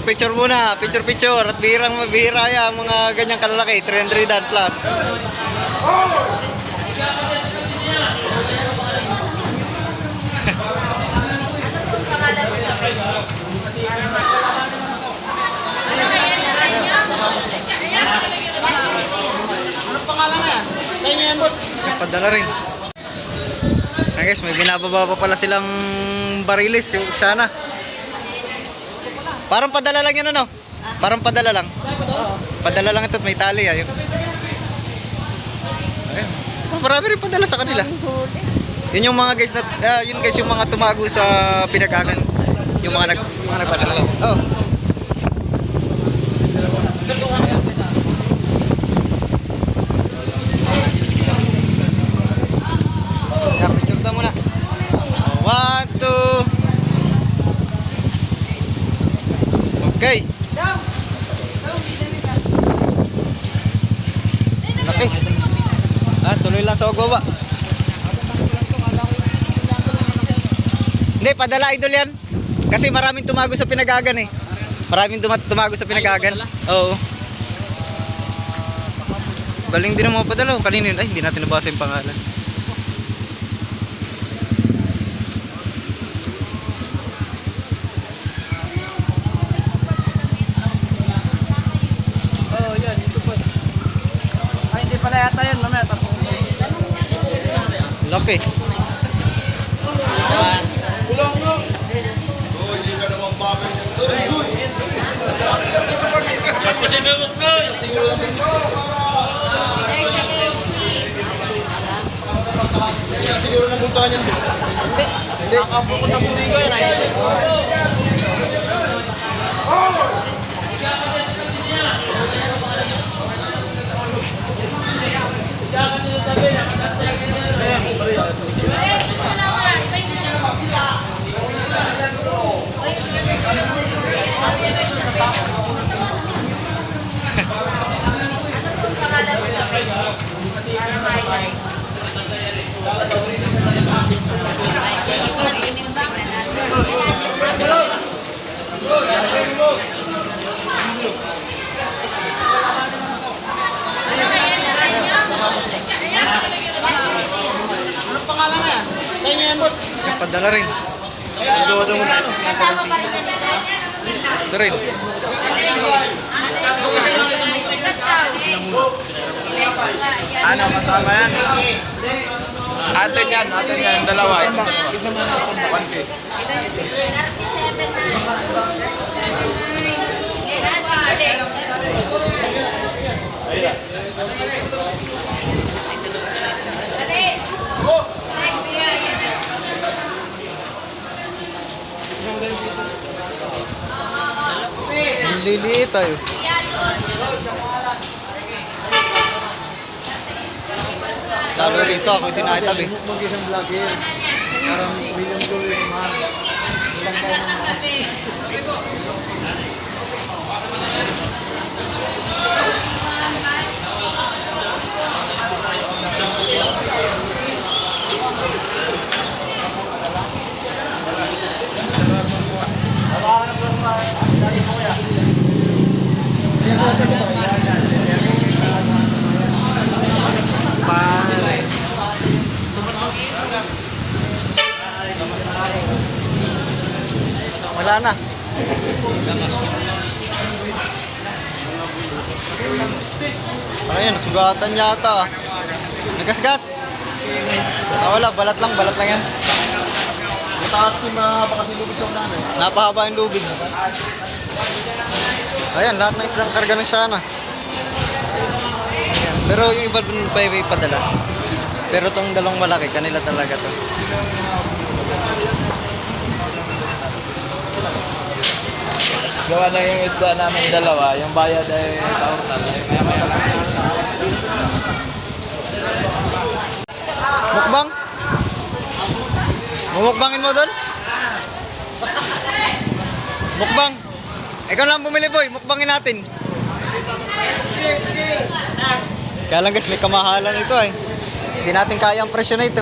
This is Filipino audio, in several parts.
Picture muna, picture. At bihira yan, mga ganyang kalalaki, 300 plus. Anong pangalan na yan? Tayo yan, boss. Padala rin. Ay guys, may binababa pa pala silang bariles yung sana. Parang padala lang yan ano? Parang padala lang. Padala lang ito at may tali ayun. Ayun. Oh, marami rin padala sa kanila. Yun yung mga guys na yun guys yung mga tumago sa pinagagan. Yung mga nagpadala. Oh. Picture daw muna. 1, 2. Okay. Laki. Tuloy lang sa Ogawa. Hindi, padala idol yan. Kasi maraming tumago sa pinagagan eh. Maraming tumago sa pinagagan. Oo. Galing din ang mga padala. Kanina yun, ay hindi natin nabasa yung pangalan. Pala yata yun, mamaya tapos. Laki. Bulong mo. Hindi ka naman bagay. Siguro na puntahan yan, boss. Hindi. Nakapukot ang muli ko yan. Anong pangalan na yan? Tayo yan, boss. Padala rin. Kasama pa rin yan, guys. Ito rin. Ano, kasama yan? Atin yan, yung dalawa. Pizza man natin. 1K. 37 na. Liliit tayo. Lalo rito ako yung tinakitabi. Mag-isang vlogger. Parang million goal yung mahal. Ilang taon na mahal. Wala na. Ayun, sugatan yata. Nagasgas. Wala, balat lang yan. Mataas yung mahaba kasi lubid sa ulan eh. Napahaba yung lubid. Ayan, lahat ng isdang karga ng sana. Ayan. Pero yung iba dun pa ipadala. Pero tong dalawang malaki, kanila talaga to. Gawa na yung isda namin dalawa, yung bayad ay sa hortal. Maya-maya lang. Mukbang? Mumukbangin mo doon? Mukbang? Ikaw lang bumili boy, mukbangin natin. Kaya lang guys, may kamahalan ito eh. Hindi natin kaya ang presyo na ito.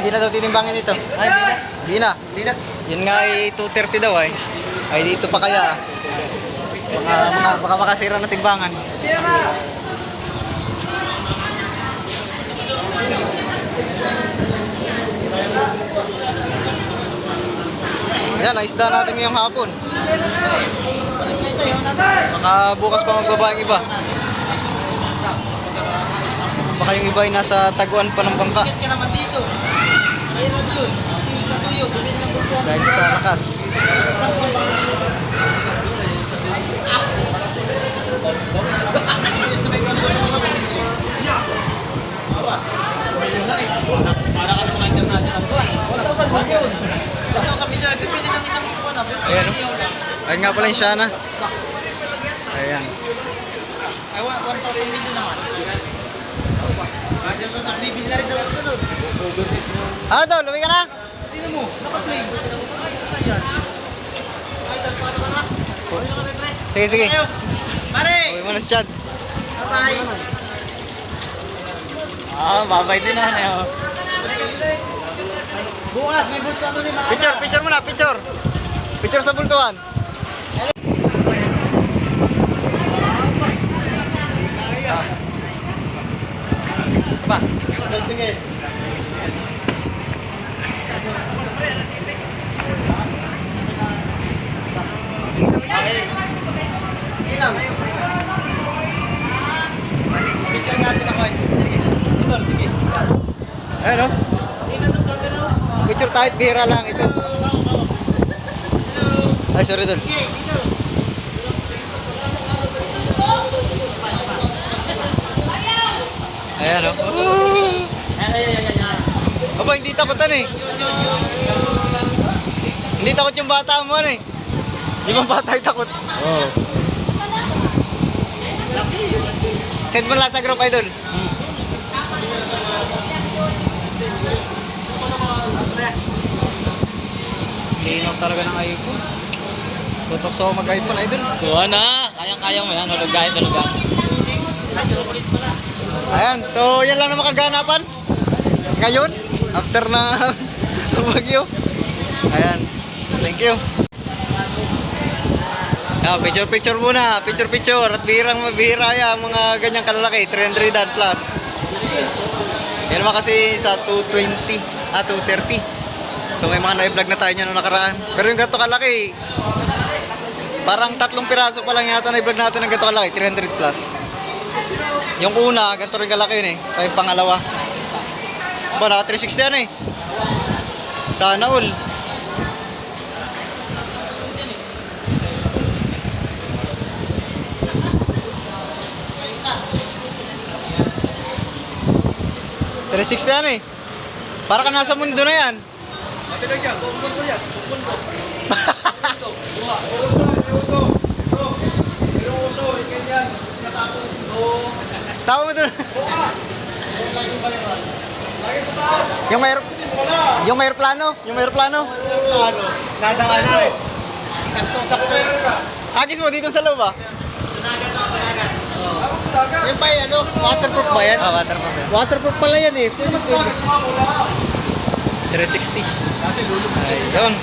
hindi na daw titimbangin ito. Ay, Hindi na. hindi na. Yun nga ay 230 daw ay. Ay dito pa kaya. Baka makasira ng timbangan. Ayan, ang isda natin ngayong hapon. Baka bukas pa magbaba yung iba. Baka yung iba ay nasa taguan pa ng bangka. Ka naman dito. Ayun yun. Si Kasuyo, bumili ng bultuhan. Dahil sa lakas. Bibili ng isang buwan. Ayan o. Ayan nga pala yung Shana. Ayan. Ay, 1,000 million naman. Diyan mo nagbibili na rin sa sunod. Ah, Dol, luwi ka na? Tingnan mo, naka-play. Sige, sige. Mare! Uwi mo na si Chad. Bye-bye! Babay din na na. Bukas, may bultuhan ulit mga Picture muna, picture. Picture sa bultuhan. Ba? Tingin. Ilang? Picture natin ako. Idol, sige. Ayan o. Tingnan itong camera. Picture type, bihira lang ito. Ay, sorry Dol. Sige, dito. Ayan o. Aba, hindi takutan eh. Hindi takot yung bata mo ano eh. Yung mga bata ay takot. Oo. Send mo lang sa group, Idol. Linaw talaga ng iPhone. Tutok sa mag-iPhone, Idol. Kuha na! Kayang-kaya mo yan. Hulugan, hulugan. Ayan, so yan lang naman kaganapan. Ngayon, after na bagyo. Ayan, thank you. Picture muna, picture. At bihira yan, mga ganyang kalalaki, 300 plus. Yan naman kasi sa 220, 230. So may mga na-vlog na tayo niya noong nakaraan. Pero yung ganito kalaki, parang 3 piraso pa lang yata na-vlog natin ng ganito kalaki, 300 plus. Yung una, ganito rin kalaki yun eh. So yung pangalawa. Ba, naka 360 yan eh. Sana all. $360 yan eh. Para ka nasa mundo na yan. Mapitag yan, buong mundo yan. Buong mundo. Buha. Tama mo doon. Lagi sa taas. Yung may plano. Ano? Dadaan na eh. Saktong-sakto yun ka. Agis mo dito sa loob ah. Sanagat ako, sanagat. Sa dagat? Yan pa ano? Waterproof ba yan? Waterproof yan. Waterproof pala yan eh. Pwede sa dagat sa 360. Kasi lulog. Ayun.